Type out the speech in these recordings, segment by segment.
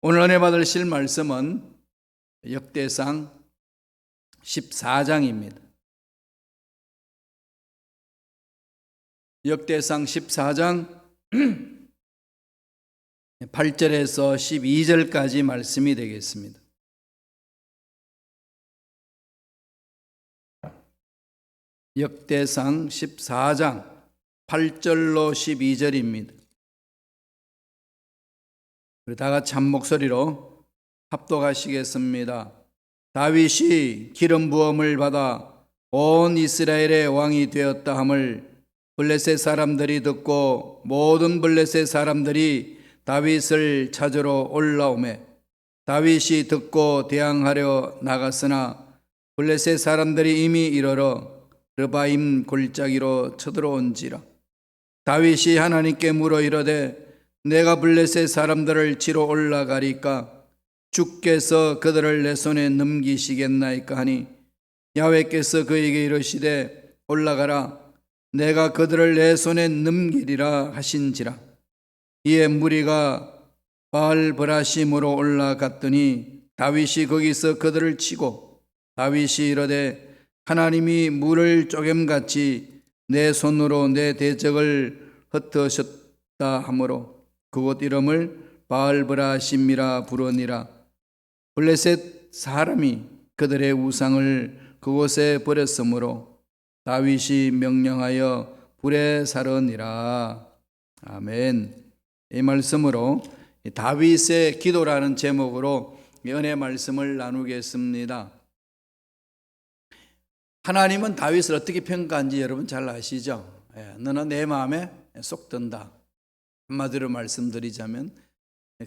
오늘 은혜 받으실 말씀은 역대상 14장입니다. 역대상 14장 8절에서 12절까지 말씀이 되겠습니다. 역대상 14장 8절로 12절입니다. 우리 다 같이 한 목소리로 합독하시겠습니다. 다윗이 기름 부음을 받아 온 이스라엘의 왕이 되었다 함을 블레셋 사람들이 듣고 모든 블레셋 사람들이 다윗을 찾으러 올라오매 다윗이 듣고 대항하려 나갔으나 블레셋 사람들이 이미 이르러 르바임 골짜기로 쳐들어온지라. 다윗이 하나님께 물어 이르되 내가 블레셋 사람들을 치러 올라가리까 주께서 그들을 내 손에 넘기시겠나이까 하니 야훼께서 그에게 이르시되 올라가라 내가 그들을 내 손에 넘기리라 하신지라. 이에 무리가 바알브라심으로 올라갔더니 다윗이 거기서 그들을 치고 다윗이 이르되 하나님이 물을 쪼겜같이 내 손으로 내 대적을 흩으셨다 하므로 그곳 이름을 바알브라심이라 부르니라. 블레셋 사람이 그들의 우상을 그곳에 버렸으므로 다윗이 명령하여 불에 사르니라. 아멘. 이 말씀으로 다윗의 기도라는 제목으로 은혜 말씀을 나누겠습니다. 하나님은 다윗을 어떻게 평가한지 여러분 잘 아시죠? 너는 내 마음에 쏙 든다. 한마디로 말씀드리자면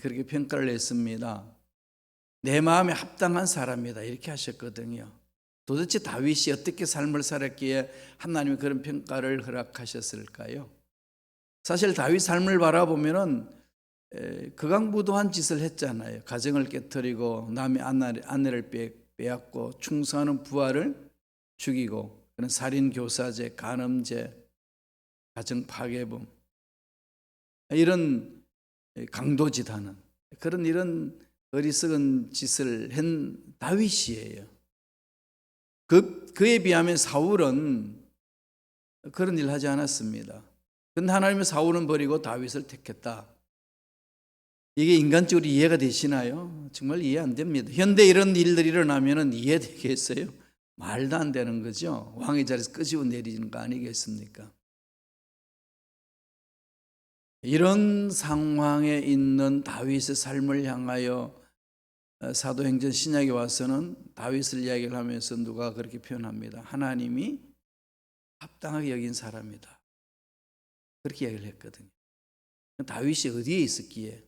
그렇게 평가를 했습니다. 내 마음에 합당한 사람이다 이렇게 하셨거든요. 도대체 다윗이 어떻게 삶을 살았기에 하나님이 그런 평가를 허락하셨을까요? 사실 다윗 삶을 바라보면은 극악무도한 짓을 했잖아요. 가정을 깨뜨리고 남의 아내를 빼앗고 충성하는 부하를 죽이고 그런 살인 교사죄, 간음죄, 가정 파괴범 이런 강도짓하는 그런 이런 어리석은 짓을 한 다윗이에요. 그에 비하면 사울은 그런 일을 하지 않았습니다. 그런데 하나님은 사울은 버리고 다윗을 택했다. 이게 인간적으로 이해가 되시나요? 정말 이해 안 됩니다. 현대 이런 일들이 일어나면 이해되겠어요? 말도 안 되는 거죠. 왕의 자리에서 끄집어 내리는 거 아니겠습니까? 이런 상황에 있는 다윗의 삶을 향하여 사도행전 신약에 와서는 다윗을 이야기를 하면서 누가 그렇게 표현합니다. 하나님이 합당하게 여긴 사람이다. 그렇게 이야기를 했거든요. 다윗이 어디에 있었기에,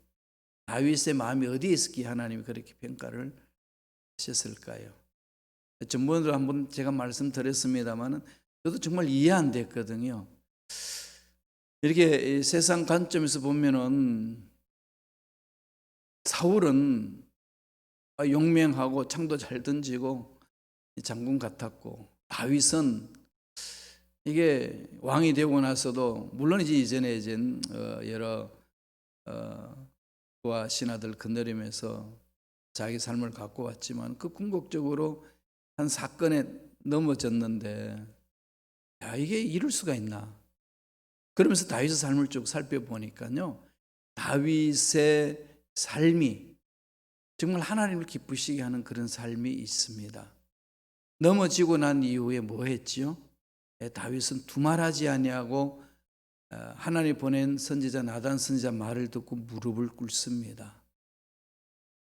다윗의 마음이 어디에 있었기에 하나님이 그렇게 평가를 하셨을까요? 전번에도 한번 제가 말씀드렸습니다만 저도 정말 이해 안 됐거든요. 이렇게 세상 관점에서 보면은 사울은 용맹하고 창도 잘 던지고 장군 같았고 다윗은 이게 왕이 되고 나서도 물론 이전에 여러 부하 신하들 건드리면서 자기 삶을 갖고 왔지만 그 궁극적으로 한 사건에 넘어졌는데 야 이게 이럴 수가 있나? 그러면서 다윗의 삶을 쭉 살펴보니까요 다윗의 삶이 정말 하나님을 기쁘시게 하는 그런 삶이 있습니다. 넘어지고 난 이후에 뭐 했지요? 다윗은 두말하지 아니하고 하나님 보낸 선지자 나단 선지자 말을 듣고 무릎을 꿇습니다.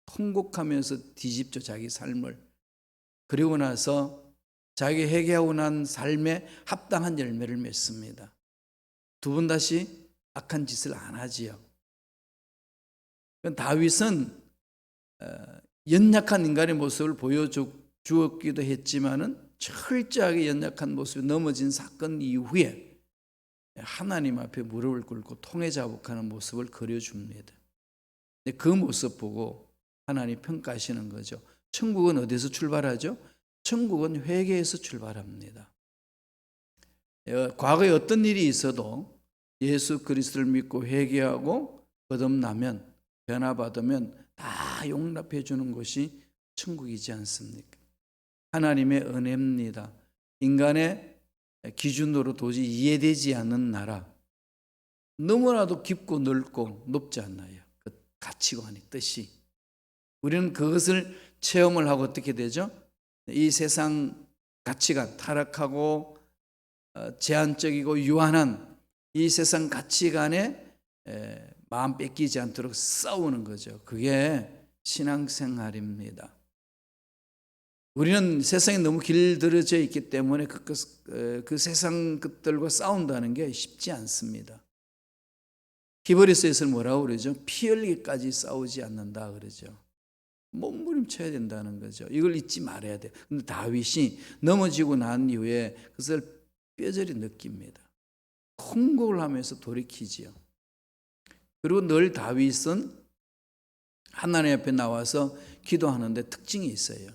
통곡하면서 뒤집죠 자기 삶을. 그리고 나서 자기 회개하고 난 삶에 합당한 열매를 맺습니다. 두 번 다시 악한 짓을 안 하지요. 다윗은 연약한 인간의 모습을 보여주었기도 했지만은 철저하게 연약한 모습에 넘어진 사건 이후에 하나님 앞에 무릎을 꿇고 통회자복하는 모습을 그려줍니다. 그 모습 보고 하나님 평가하시는 거죠. 천국은 어디서 출발하죠? 천국은 회개에서 출발합니다. 과거에 어떤 일이 있어도 예수 그리스도를 믿고 회개하고 거듭나면 변화받으면 다 다 용납해 주는 곳이 천국이지 않습니까? 하나님의 은혜입니다. 인간의 기준으로 도저히 이해되지 않는 나라, 너무나도 깊고 넓고 높지 않나요? 그 가치관의 뜻이. 우리는 그것을 체험을 하고 어떻게 되죠? 이 세상 가치관, 타락하고 제한적이고 유한한 이 세상 가치관에 마음 뺏기지 않도록 싸우는 거죠. 그게 신앙생활입니다. 우리는 세상에 너무 길들여져 있기 때문에 그 세상 것들과 싸운다는 게 쉽지 않습니다. 히브리서에서 뭐라고 그러죠? 피 흘리기까지 싸우지 않는다 그러죠. 몸부림쳐야 된다는 거죠. 이걸 잊지 말아야 돼요. 근데 다윗이 넘어지고 난 이후에 그것을 뼈저리 느낍니다. 통곡을 하면서 돌이키지요. 그리고 늘 다윗은 하나님 앞에 나와서 기도하는데 특징이 있어요.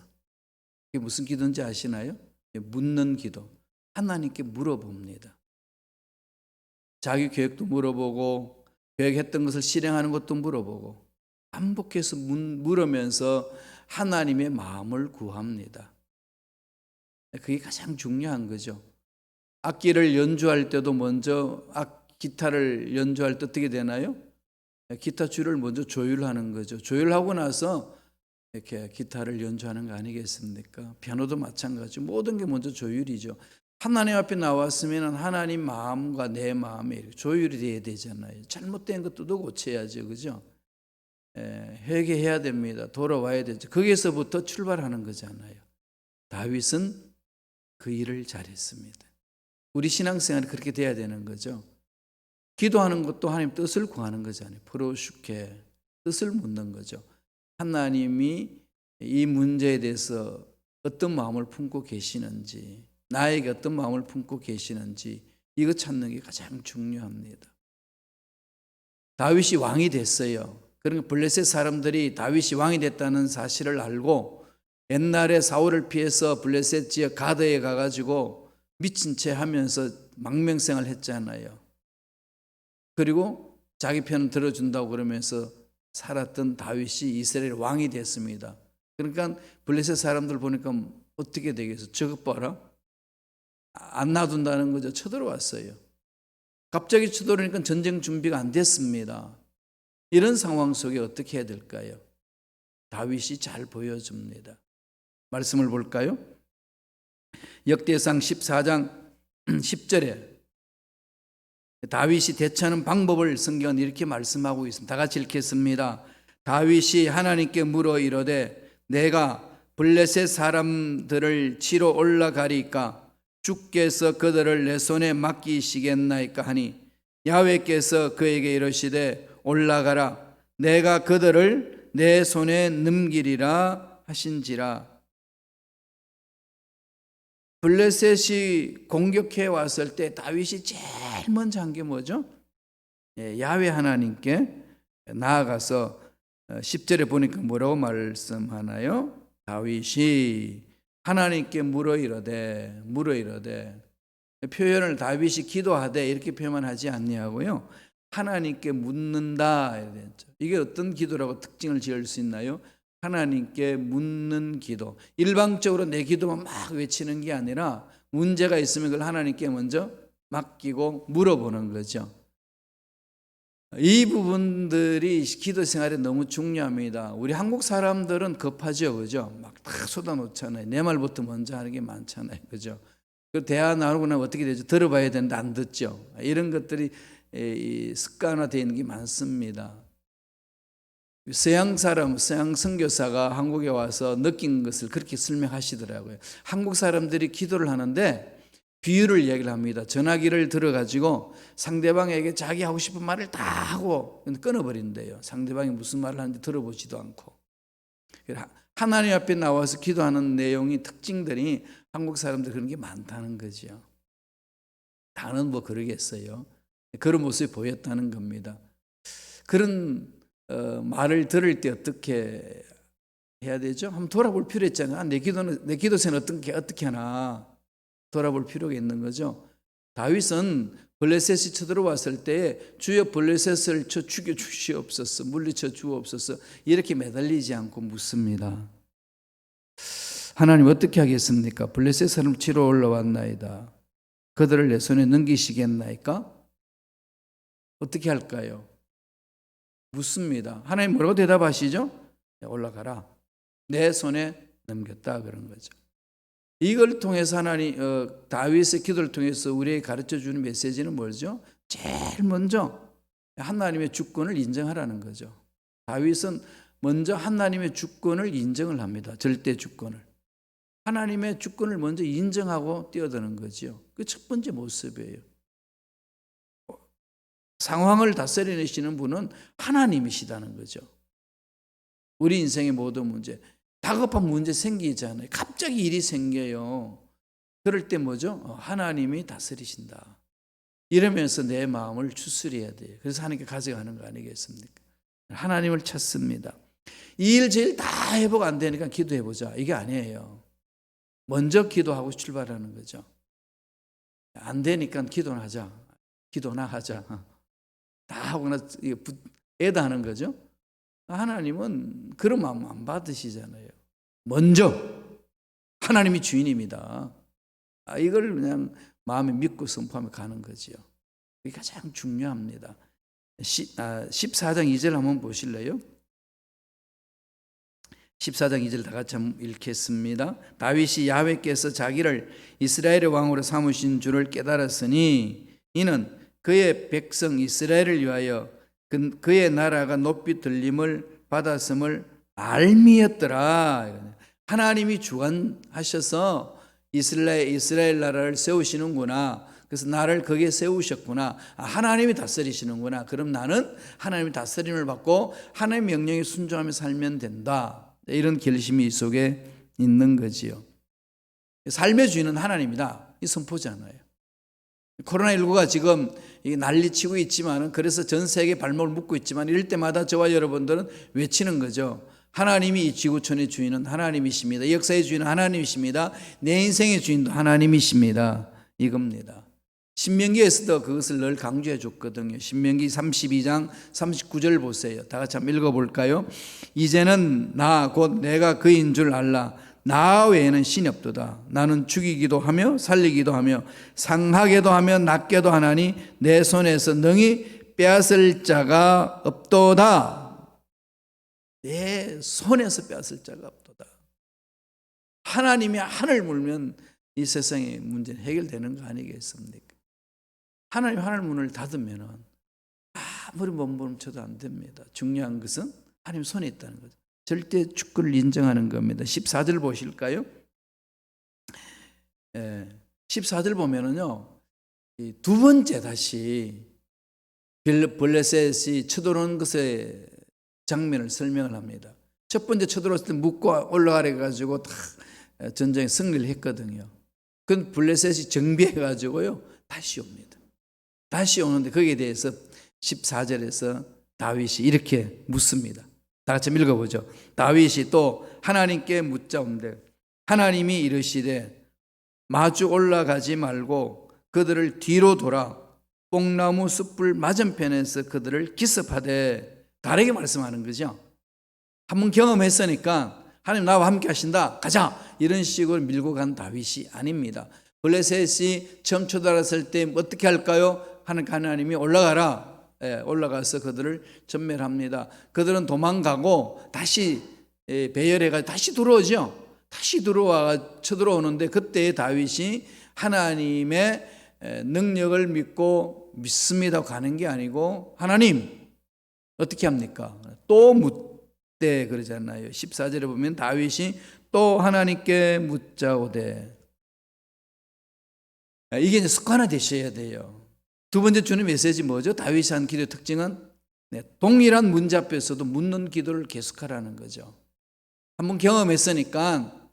이게 무슨 기도인지 아시나요? 묻는 기도. 하나님께 물어봅니다. 자기 계획도 물어보고 계획했던 것을 실행하는 것도 물어보고 반복해서 물으면서 하나님의 마음을 구합니다. 그게 가장 중요한 거죠. 악기를 연주할 때도 먼저 기타를 연주할 때 어떻게 되나요? 기타 줄을 먼저 조율하는 거죠. 조율하고 나서 이렇게 기타를 연주하는 거 아니겠습니까? 피아노도 마찬가지. 모든 게 먼저 조율이죠. 하나님 앞에 나왔으면 하나님 마음과 내 마음이 조율이 돼야 되잖아요. 잘못된 것도 고쳐야죠. 그죠? 회개해야 됩니다. 돌아와야 되죠. 거기에서부터 출발하는 거잖아요. 다윗은 그 일을 잘했습니다. 우리 신앙생활이 그렇게 돼야 되는 거죠. 기도하는 것도 하나님 뜻을 구하는 거잖아요. 프로슈케, 뜻을 묻는 거죠. 하나님이 이 문제에 대해서 어떤 마음을 품고 계시는지, 나에게 어떤 마음을 품고 계시는지 이거 찾는 게 가장 중요합니다. 다윗이 왕이 됐어요. 그러니까 블레셋 사람들이 다윗이 왕이 됐다는 사실을 알고 옛날에 사울을 피해서 블레셋 지역 가드에 가가지고 미친 채 하면서 망명생활을 했잖아요. 그리고 자기 편을 들어준다고 그러면서 살았던 다윗이 이스라엘 왕이 됐습니다. 그러니까 블레셋 사람들 보니까 어떻게 되겠어? 저것 봐라. 안 놔둔다는 거죠. 쳐들어왔어요. 갑자기 쳐들어오니까 전쟁 준비가 안 됐습니다. 이런 상황 속에 어떻게 해야 될까요? 다윗이 잘 보여줍니다. 말씀을 볼까요? 역대상 14장 10절에 다윗이 대처하는 방법을 성경은 이렇게 말씀하고 있습니다. 다 같이 읽겠습니다. 다윗이 하나님께 물어 이르되 내가 블레셋 사람들을 치러 올라가리까 주께서 그들을 내 손에 맡기시겠나이까 하니 야훼께서 그에게 이르시되 올라가라 내가 그들을 내 손에 넘기리라 하신지라. 블레셋이 공격해 왔을 때 다윗이 제일 먼저 한 게 뭐죠? 야훼 하나님께 나아가서 10절에 보니까 뭐라고 말씀하나요? 다윗이 하나님께 물어 이르되 표현을 다윗이 기도하되 이렇게 표현하지 않냐고요. 하나님께 묻는다. 이게 어떤 기도라고 특징을 지을 수 있나요? 하나님께 묻는 기도. 일방적으로 내 기도만 막 외치는 게 아니라 문제가 있으면 그걸 하나님께 먼저 맡기고 물어보는 거죠. 이 부분들이 기도 생활에 너무 중요합니다. 우리 한국 사람들은 급하죠, 그죠? 막 다 쏟아놓잖아요. 내 말부터 먼저 하는 게 많잖아요, 그죠? 그 대화 나누고 나면 어떻게 되죠? 들어봐야 되는데 안 듣죠. 이런 것들이 습관화되어 있는 게 많습니다. 서양 선교사가 한국에 와서 느낀 것을 그렇게 설명하시더라고요. 한국 사람들이 기도를 하는데 비유를 얘기를 합니다. 전화기를 들어가지고 상대방에게 자기 하고 싶은 말을 다 하고 끊어버린대요. 상대방이 무슨 말을 하는지 들어보지도 않고. 하나님 앞에 나와서 기도하는 내용이 특징들이 한국 사람들 그런 게 많다는 거죠. 다는 뭐 그러겠어요. 그런 모습이 보였다는 겁니다. 그런 말을 들을 때 어떻게 해야 되죠? 한번 돌아볼 필요 있잖아요. 내 기도 생활 어떻게 하나 돌아볼 필요가 있는 거죠. 다윗은 블레셋이 쳐들어왔을 때에 주여 블레셋을 쳐 죽여 주시옵소서, 물리쳐 주옵소서 이렇게 매달리지 않고 묻습니다. 하나님 어떻게 하겠습니까? 블레셋 사람 치러 올라왔나이다. 그들을 내 손에 넘기시겠나이까? 어떻게 할까요? 묻습니다. 하나님 뭐라고 대답하시죠? 올라가라. 내 손에 넘겼다 그런 거죠. 이걸 통해서 하나님 다윗의 기도를 통해서 우리에게 가르쳐주는 메시지는 뭐죠? 제일 먼저 하나님의 주권을 인정하라는 거죠. 다윗은 먼저 하나님의 주권을 인정을 합니다. 절대 주권을. 하나님의 주권을 먼저 인정하고 뛰어드는 거죠. 그 첫 번째 모습이에요. 상황을 다스려내시는 분은 하나님이시다는 거죠. 우리 인생의 모든 문제, 다급한 문제 생기잖아요. 갑자기 일이 생겨요. 그럴 때 뭐죠? 하나님이 다스리신다. 이러면서 내 마음을 추스려야 돼요. 그래서 하나님께 가져가는 거 아니겠습니까? 하나님을 찾습니다. 이 일 제일 다 회복 안 되니까 기도해보자. 이게 아니에요. 먼저 기도하고 출발하는 거죠. 안 되니까 기도나 하자. 기도나 하자. 다 하거나 애다 하는 거죠. 하나님은 그런 마음 안 받으시잖아요. 먼저 하나님이 주인입니다. 이걸 그냥 마음에 믿고 선포하며 가는 거지요. 이게 가장 중요합니다. 14장 2절 한번 보실래요? 14장 2절 다 같이 한번 읽겠습니다. 다윗이 야훼께서 자기를 이스라엘의 왕으로 삼으신 줄을 깨달았으니 이는 그의 백성 이스라엘을 위하여 그의 나라가 높이 들림을 받았음을 알미였더라. 하나님이 주관하셔서 이스라엘 나라를 세우시는구나. 그래서 나를 거기에 세우셨구나. 하나님이 다스리시는구나. 그럼 나는 하나님의 다스림을 받고 하나님의 명령에 순종하며 살면 된다. 이런 결심이 이 속에 있는 거지요. 삶의 주인은 하나님이다. 이 선포잖아요. 코로나19가 지금 난리치고 있지만, 그래서 전 세계에 발목을 묶고 있지만, 이럴 때마다 저와 여러분들은 외치는 거죠. 하나님이 이 지구촌의 주인은 하나님이십니다. 이 역사의 주인은 하나님이십니다. 내 인생의 주인도 하나님이십니다. 이겁니다. 신명기에서도 그것을 늘 강조해 줬거든요. 신명기 32장 39절 보세요. 다 같이 한번 읽어볼까요? 이제는 나 곧 내가 그인 줄 알라. 나 외에는 신이 없도다. 나는 죽이기도 하며 살리기도 하며 상하게도 하며 낫게도 하나니 내 손에서 능히 빼앗을 자가 없도다. 내 손에서 빼앗을 자가 없도다. 하나님이 하늘 물면 이 세상의 문제는 해결되는 거 아니겠습니까? 하나님 하늘 문을 닫으면 아무리 몸부림쳐도 안 됩니다. 중요한 것은 하나님 손에 있다는 거죠. 절대 주권을 인정하는 겁니다. 14절 보실까요? 14절 보면은요, 두 번째 다시 블레셋이 쳐들어오는 것의 장면을 설명을 합니다. 첫 번째 쳐들어왔을 때 묶고 올라가래 가지고 다 전쟁에 승리를 했거든요. 그건 블레셋이 정비해 가지고요 다시 옵니다. 다시 오는데 거기에 대해서 14절에서 다윗이 이렇게 묻습니다. 다 같이 읽어보죠. 다윗이 또 하나님께 묻자온대 하나님이 이르시되 마주 올라가지 말고 그들을 뒤로 돌아 뽕나무 숯불 맞은편에서 그들을 기습하되, 다르게 말씀하는 거죠. 한번 경험했으니까 하나님 나와 함께 하신다, 가자, 이런 식으로 밀고 간 다윗이 아닙니다. 블레셋이 처음 쳐들어왔을 때 어떻게 할까요? 하나님이 올라가라. 올라가서 그들을 전멸합니다. 그들은 도망가고 다시 배열해가 다시 들어오죠. 다시 들어와 쳐들어오는데 그때 다윗이 하나님의 능력을 믿습니다 가는 게 아니고, 하나님 어떻게 합니까? 또 묻되 그러잖아요. 14절에 보면 다윗이 또 하나님께 묻자오되, 이게 이제 습관화 되셔야 돼요. 두 번째 주는 메시지 뭐죠? 다윗이 한 기도의 특징은 동일한 문제 앞에서도 묻는 기도를 계속하라는 거죠. 한번 경험했으니까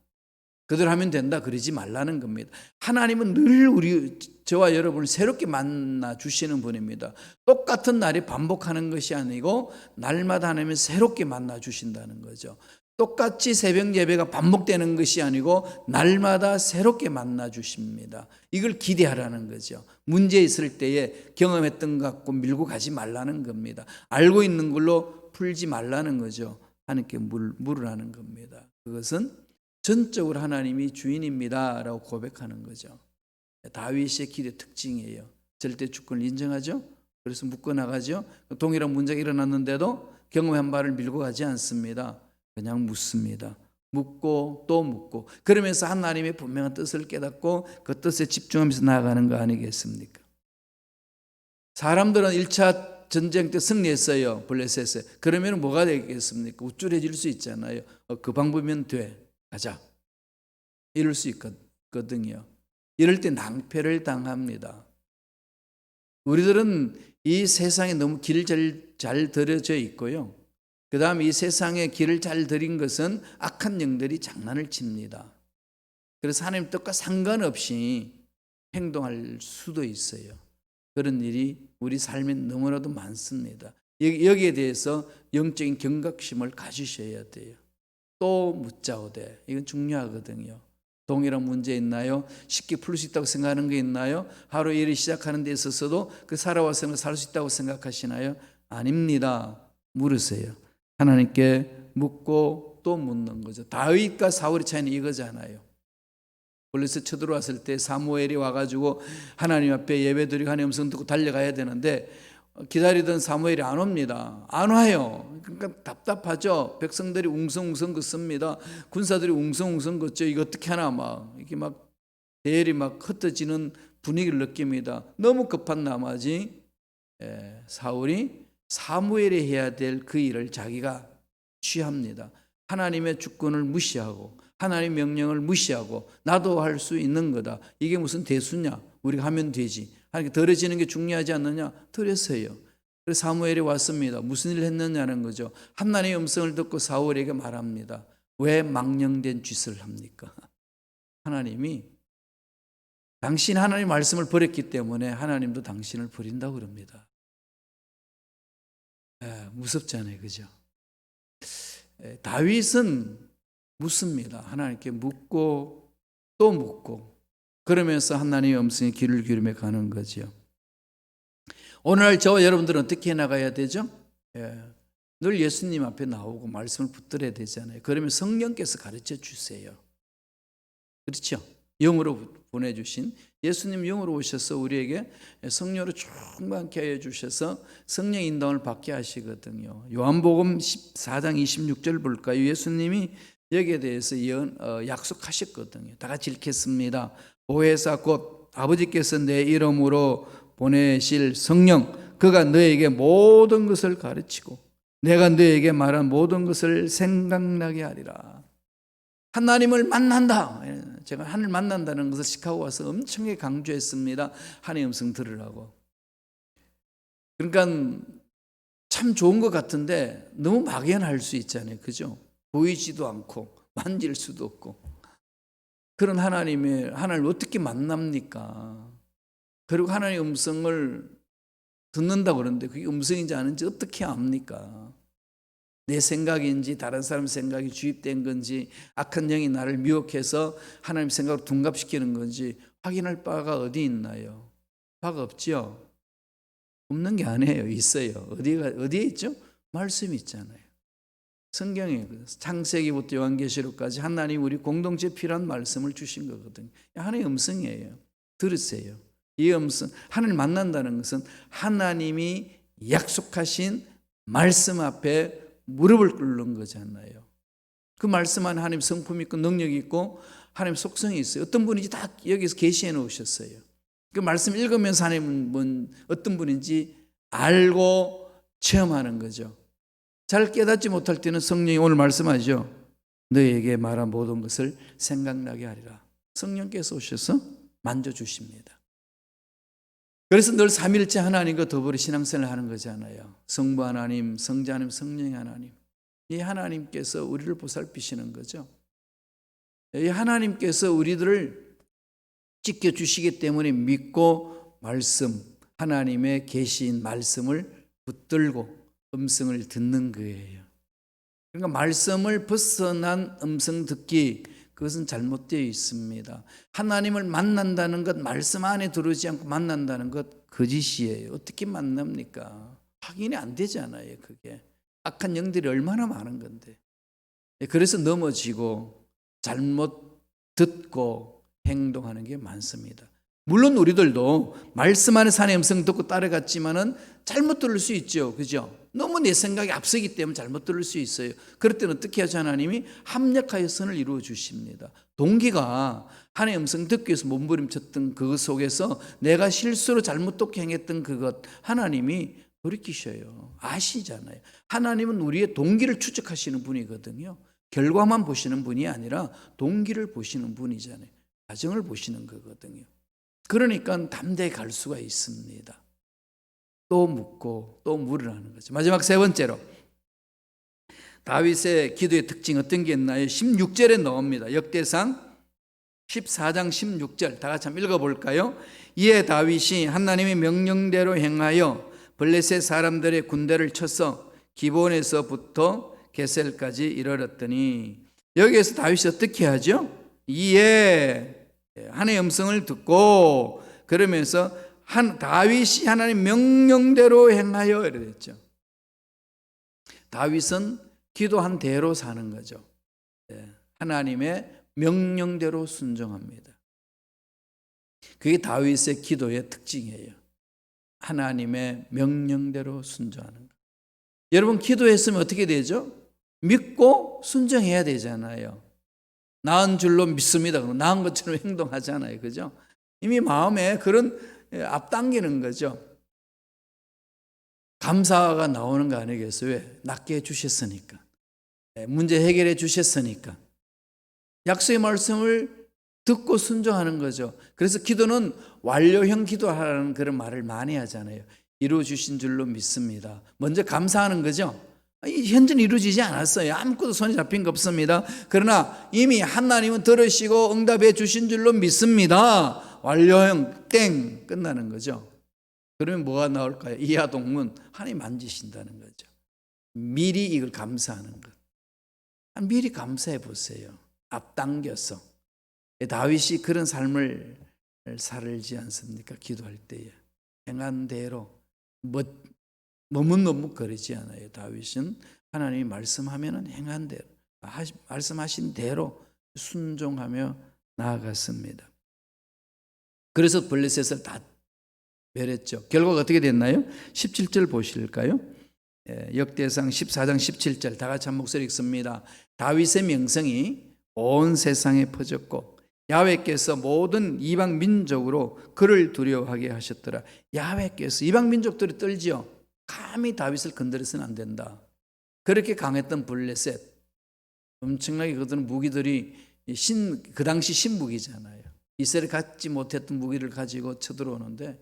그대로 하면 된다 그러지 말라는 겁니다. 하나님은 늘 저와 여러분을 새롭게 만나 주시는 분입니다. 똑같은 날이 반복하는 것이 아니고 날마다 하나님은 새롭게 만나 주신다는 거죠. 똑같이 새벽 예배가 반복되는 것이 아니고 날마다 새롭게 만나 주십니다. 이걸 기대하라는 거죠. 문제 있을 때에 경험했던 것 갖고 밀고 가지 말라는 겁니다. 알고 있는 걸로 풀지 말라는 거죠. 하나님께 물으라는 겁니다. 그것은 전적으로 하나님이 주인입니다 라고 고백하는 거죠. 다윗의 기도의 특징이에요. 절대 주권을 인정하죠. 그래서 묶어나가죠. 동일한 문제가 일어났는데도 경험한 바를 밀고 가지 않습니다. 그냥 묻습니다. 묻고 또 묻고, 그러면서 하나님의 분명한 뜻을 깨닫고 그 뜻에 집중하면서 나아가는 거 아니겠습니까? 사람들은 1차 전쟁 때 승리했어요. 블레셋에. 그러면 뭐가 되겠습니까? 우쭐해질 수 있잖아요. 그 방법이면 돼. 가자. 이럴 수 있거든요. 이럴 때 낭패를 당합니다. 우리들은 이 세상에 너무 길을 잘 들여져 있고요. 그 다음에 이 세상에 길을 잘 들인 것은 악한 영들이 장난을 칩니다. 그래서 하나님 뜻과 상관없이 행동할 수도 있어요. 그런 일이 우리 삶에 너무나도 많습니다. 여기에 대해서 영적인 경각심을 가지셔야 돼요. 또 묻자오되, 이건 중요하거든요. 동일한 문제 있나요? 쉽게 풀 수 있다고 생각하는 게 있나요? 하루 일을 시작하는 데 있어서도 그 살아와서는 살 수 있다고 생각하시나요? 아닙니다. 물으세요. 하나님께 묻고 또 묻는 거죠. 다윗과 사울의 차이는 이거잖아요. 블레셋 쳐들어왔을 때 사무엘이 와가지고 하나님 앞에 예배드리고 하나님 음성 듣고 달려가야 되는데 기다리던 사무엘이 안 옵니다. 안 와요. 그러니까 답답하죠. 백성들이 웅성웅성 긋습니다. 군사들이 웅성웅성 긋죠. 이거 어떻게 하나 이게 대열이 흩어지는 분위기를 느낍니다. 너무 급한 나머지 사울이 사무엘이 해야 될 그 일을 자기가 취합니다. 하나님의 주권을 무시하고 하나님의 명령을 무시하고 나도 할 수 있는 거다. 이게 무슨 대수냐? 우리가 하면 되지. 하나님께 드려지는 게 중요하지 않느냐? 드렸어요. 그래서 사무엘이 왔습니다. 무슨 일을 했느냐는 거죠. 하나님의 음성을 듣고 사울에게 말합니다. 왜 망령된 짓을 합니까? 하나님이 당신 하나님의 말씀을 버렸기 때문에 하나님도 당신을 버린다고 그럽니다. 무섭잖아요. 그죠? 다윗은 묻습니다. 하나님께 묻고 또 묻고, 그러면서 하나님의 음성에 귀를 기울이며 가는 거죠. 오늘 저와 여러분들은 어떻게 나가야 되죠? 늘 예수님 앞에 나오고 말씀을 붙들어야 되잖아요. 그러면 성령께서 가르쳐 주세요. 그렇죠? 영으로 보내주신 예수님 영으로 오셔서 우리에게 성령으로 충만케 하여 주셔서 성령 인도를 받게 하시거든요. 요한복음 14장 26절 볼까요? 예수님이 여기에 대해서 약속하셨거든요. 다 같이 읽겠습니다. 보혜사 곧 아버지께서 내 이름으로 보내실 성령, 그가 너에게 모든 것을 가르치고 내가 너에게 말한 모든 것을 생각나게 하리라. 하나님을 만난다. 제가 하나님을 만난다는 것을 시카고 와서 엄청나게 강조했습니다. 하나님의 음성 들으라고. 그러니까 참 좋은 것 같은데 너무 막연할 수 있잖아요. 그죠? 보이지도 않고 만질 수도 없고. 그런 하나님을 어떻게 만납니까? 그리고 하나님의 음성을 듣는다고 그러는데 그게 음성인지 아닌지 어떻게 압니까? 내 생각인지 다른 사람 생각이 주입된 건지 악한 영이 나를 미혹해서 하나님 생각으로 둔갑시키는 건지 확인할 바가 어디 있나요? 바가 없죠? 없는 게 아니에요. 있어요. 어디에 있죠? 말씀이 있잖아요. 성경에 창세기부터 요한계시록까지 하나님 우리 공동체 필요한 말씀을 주신 거거든요. 하나님의 음성이에요. 들으세요. 이 음성, 하나님 만난다는 것은 하나님이 약속하신 말씀 앞에 무릎을 꿇는 거잖아요. 그 말씀 안에 하나님 성품이 있고 능력이 있고 하나님 속성이 있어요. 어떤 분인지 다 여기서 계시해 놓으셨어요. 그 말씀 읽으면서 하나님은 어떤 분인지 알고 체험하는 거죠. 잘 깨닫지 못할 때는 성령이 오늘 말씀하죠. 너에게 말한 모든 것을 생각나게 하리라. 성령께서 오셔서 만져주십니다. 그래서 늘 삼일째 하나님과 더불어 신앙생활을 하는 거잖아요. 성부 하나님, 성자 하나님, 성령 하나님. 이 하나님께서 우리를 보살피시는 거죠. 이 하나님께서 우리들을 지켜주시기 때문에 믿고 말씀, 하나님의 계시인 말씀을 붙들고 음성을 듣는 거예요. 그러니까 말씀을 벗어난 음성 듣기, 그것은 잘못되어 있습니다. 하나님을 만난다는 것, 말씀 안에 들어오지 않고 만난다는 것 거짓이에요. 어떻게 만납니까? 확인이 안 되잖아요. 그게 악한 영들이 얼마나 많은 건데. 그래서 넘어지고 잘못 듣고 행동하는 게 많습니다. 물론 우리들도 말씀 안에 산의 음성 듣고 따라갔지만은 잘못 들을 수 있죠. 그죠? 너무 내 생각이 앞서기 때문에 잘못 들을 수 있어요. 그럴 때는 어떻게 하죠? 하나님이 합력하여 선을 이루어 주십니다. 동기가 하나님의 음성 듣기 위해서 몸부림쳤던 그것 속에서 내가 실수로 잘못 듣게 행했던 그것 하나님이 돌이키셔요. 아시잖아요. 하나님은 우리의 동기를 추적하시는 분이거든요. 결과만 보시는 분이 아니라 동기를 보시는 분이잖아요. 과정을 보시는 거거든요. 그러니까 담대히 갈 수가 있습니다. 또 묻고 또 물으라는 거죠. 마지막 세 번째로 다윗의 기도의 특징 어떤 게 있나요? 16절에 나옵니다. 역대상 14장 16절 다 같이 한번 읽어볼까요? 이에 다윗이 하나님의 명령대로 행하여 블레셋 사람들의 군대를 쳐서 기본에서부터 게셀까지 이르렀더니, 여기에서 다윗이 어떻게 하죠? 이에 하나님의 음성을 듣고, 그러면서 다윗이 하나님 명령대로 행하여 이랬죠. 다윗은 기도한 대로 사는 거죠. 하나님의 명령대로 순종합니다. 그게 다윗의 기도의 특징이에요. 하나님의 명령대로 순종하는 것. 여러분 기도했으면 어떻게 되죠? 믿고 순종해야 되잖아요. 나은 줄로 믿습니다. 그럼 나은 것처럼 행동하잖아요. 그죠? 이미 마음에 그런 앞당기는 거죠. 감사가 나오는 거 아니겠어요? 왜? 낫게 해주셨으니까. 문제 해결해 주셨으니까. 약속의 말씀을 듣고 순종하는 거죠. 그래서 기도는 완료형 기도하라는 그런 말을 많이 하잖아요. 이루어주신 줄로 믿습니다. 먼저 감사하는 거죠. 현재는 이루어지지 않았어요. 아무것도 손이 잡힌 거 없습니다. 그러나 이미 하나님은 들으시고 응답해 주신 줄로 믿습니다. 완료형 땡 끝나는 거죠. 그러면 뭐가 나올까요? 이하동문, 하나님 만지신다는 거죠. 미리 이걸 감사하는 것. 미리 감사해 보세요. 앞당겨서. 다윗이 그런 삶을 살지 않습니까? 기도할 때에 행한 대로 머뭇머뭇거리지 않아요. 다윗은 하나님이 말씀하면 행한 대로, 말씀하신 대로 순종하며 나아갔습니다. 그래서 블레셋을 다 멸했죠. 결과가 어떻게 됐나요? 17절 보실까요? 역대상 14장 17절 다 같이 한 목소리 읽습니다. 다윗의 명성이 온 세상에 퍼졌고 야훼께서 모든 이방 민족으로 그를 두려워하게 하셨더라. 야훼께서 이방 민족들이 떨지요. 감히 다윗을 건드려서는 안 된다. 그렇게 강했던 블레셋, 엄청나게 그들은 무기들이 그 당시 신무기잖아요. 이스라엘이 갖지 못했던 무기를 가지고 쳐들어오는데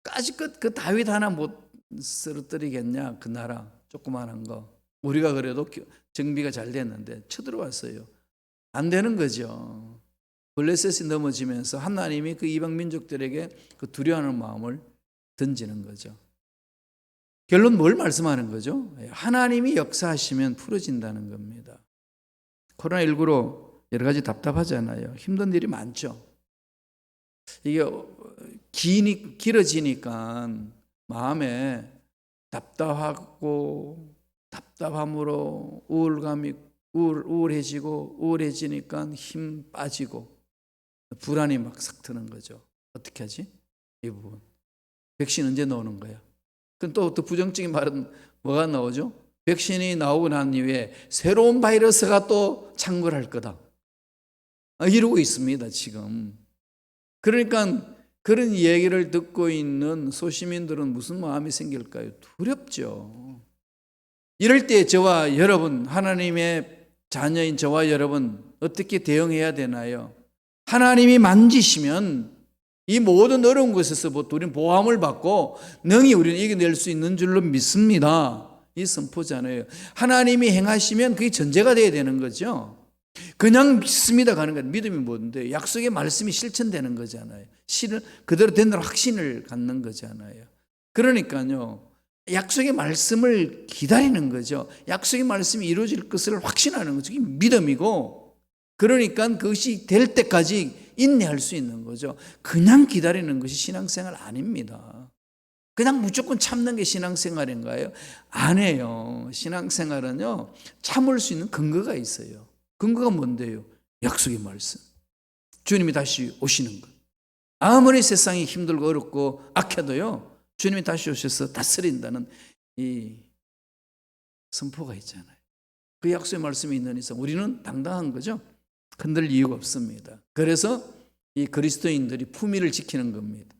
까짓것 그 다윗 하나 못 쓰러뜨리겠냐. 그 나라 조그만한 거. 우리가 그래도 정비가 잘 됐는데 쳐들어왔어요. 안 되는 거죠. 블레셋이 넘어지면서 하나님이 그 이방 민족들에게 그 두려워하는 마음을 던지는 거죠. 결론 뭘 말씀하는 거죠? 하나님이 역사하시면 풀어진다는 겁니다. 코로나19로 여러 가지 답답하잖아요. 힘든 일이 많죠. 이게 길어지니까 마음에 답답하고 답답함으로 우울해지고 우울해지니까 힘 빠지고 불안이 막 싹 트는 거죠. 어떻게 하지? 이 부분. 백신 언제 나오는 거야? 그럼 또 부정적인 말은 뭐가 나오죠? 백신이 나오고 난 이후에 새로운 바이러스가 또 창궐할 거다. 이러고 있습니다, 지금. 그러니까 그런 얘기를 듣고 있는 소시민들은 무슨 마음이 생길까요? 두렵죠. 이럴 때 저와 여러분, 하나님의 자녀인 저와 여러분 어떻게 대응해야 되나요? 하나님이 만지시면 이 모든 어려운 것에서부터 우리는 보함을 받고 능히 우리는 이겨낼 수 있는 줄로 믿습니다. 이 선포잖아요. 하나님이 행하시면 그게 전제가 돼야 되는 거죠. 그냥 믿습니다 가는 건 믿음이 뭔데? 약속의 말씀이 실천되는 거잖아요. 그대로 된다는 확신을 갖는 거잖아요. 그러니까요, 약속의 말씀을 기다리는 거죠. 약속의 말씀이 이루어질 것을 확신하는 거죠. 이게 믿음이고, 그러니까 그것이 될 때까지 인내할 수 있는 거죠. 그냥 기다리는 것이 신앙생활 아닙니다. 그냥 무조건 참는 게 신앙생활인가요? 아니에요. 신앙생활은요, 참을 수 있는 근거가 있어요. 근거가 뭔데요? 약속의 말씀. 주님이 다시 오시는 것. 아무리 세상이 힘들고 어렵고 악해도요, 주님이 다시 오셔서 다스린다는 이 선포가 있잖아요. 그 약속의 말씀이 있는 이상 우리는 당당한 거죠. 흔들 이유가 없습니다. 그래서 이 그리스도인들이 품위를 지키는 겁니다.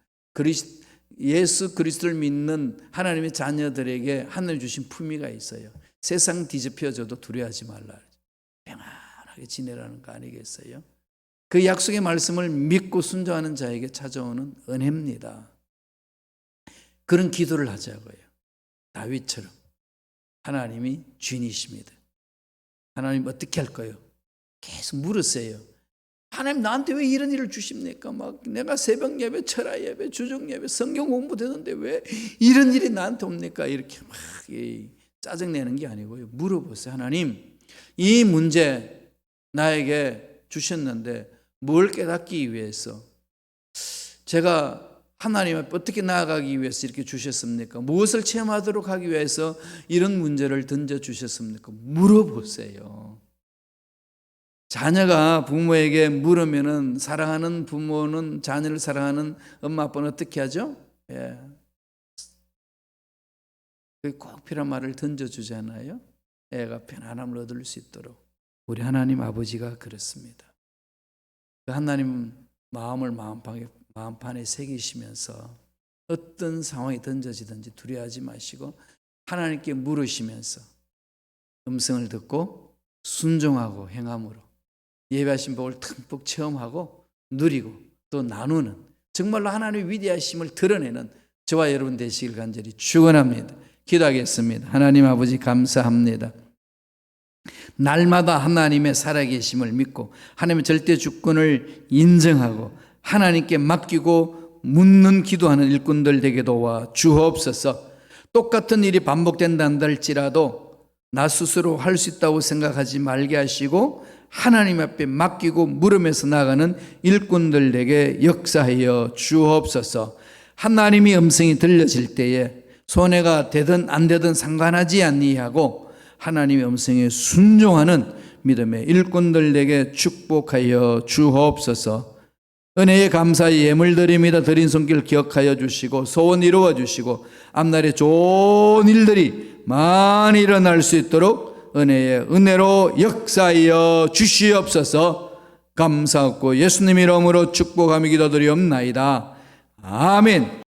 예수 그리스도를 믿는 하나님의 자녀들에게 하나님 주신 품위가 있어요. 세상 뒤집혀져도 두려워하지 말라. 평안하게 지내라는 거 아니겠어요? 그 약속의 말씀을 믿고 순종하는 자에게 찾아오는 은혜입니다. 그런 기도를 하자고요. 다윗처럼 하나님이 주인이십니다. 하나님 어떻게 할까요? 계속 물으세요. 하나님 나한테 왜 이런 일을 주십니까? 막 내가 새벽 예배, 철야 예배, 주중 예배, 성경 공부 되는데 왜 이런 일이 나한테 옵니까? 이렇게 막 짜증내는 게 아니고요. 물어보세요. 하나님, 이 문제 나에게 주셨는데 뭘 깨닫기 위해서, 제가 하나님 앞에 어떻게 나아가기 위해서 이렇게 주셨습니까? 무엇을 체험하도록 하기 위해서 이런 문제를 던져주셨습니까? 물어보세요. 자녀가 부모에게 물으면은, 사랑하는 부모는 자녀를 사랑하는 엄마 아빠는 어떻게 하죠? 예. 꼭 필요한 말을 던져주잖아요. 애가 편안함을 얻을 수 있도록. 우리 하나님 아버지가 그렇습니다. 하나님 마음을 마음판에 새기시면서 어떤 상황이 던져지든지 두려워하지 마시고 하나님께 물으시면서 음성을 듣고 순종하고 행함으로 예배하신 복을 듬뿍 체험하고 누리고 또 나누는, 정말로 하나님의 위대하심을 드러내는 저와 여러분 되시길 간절히 축원합니다. 기도하겠습니다. 하나님 아버지 감사합니다. 날마다 하나님의 살아계심을 믿고 하나님의 절대 주권을 인정하고 하나님께 맡기고 묻는 기도하는 일꾼들 되게 도와 주옵소서. 똑같은 일이 반복된다 할지라도 나 스스로 할 수 있다고 생각하지 말게 하시고 하나님 앞에 맡기고 물으면서 나가는 일꾼들에게 역사하여 주옵소서. 하나님의 음성이 들려질 때에 손해가 되든 안 되든 상관하지 아니하고 하나님의 음성에 순종하는 믿음의 일꾼들에게 축복하여 주옵소서. 은혜에 감사의 예물 드립니다. 드린 손길 기억하여 주시고 소원 이루어 주시고 앞날에 좋은 일들이 많이 일어날 수 있도록 은혜의 은혜로 역사하여 주시옵소서. 감사하고 예수님 이름으로 축복하며 기도드리옵나이다. 아멘.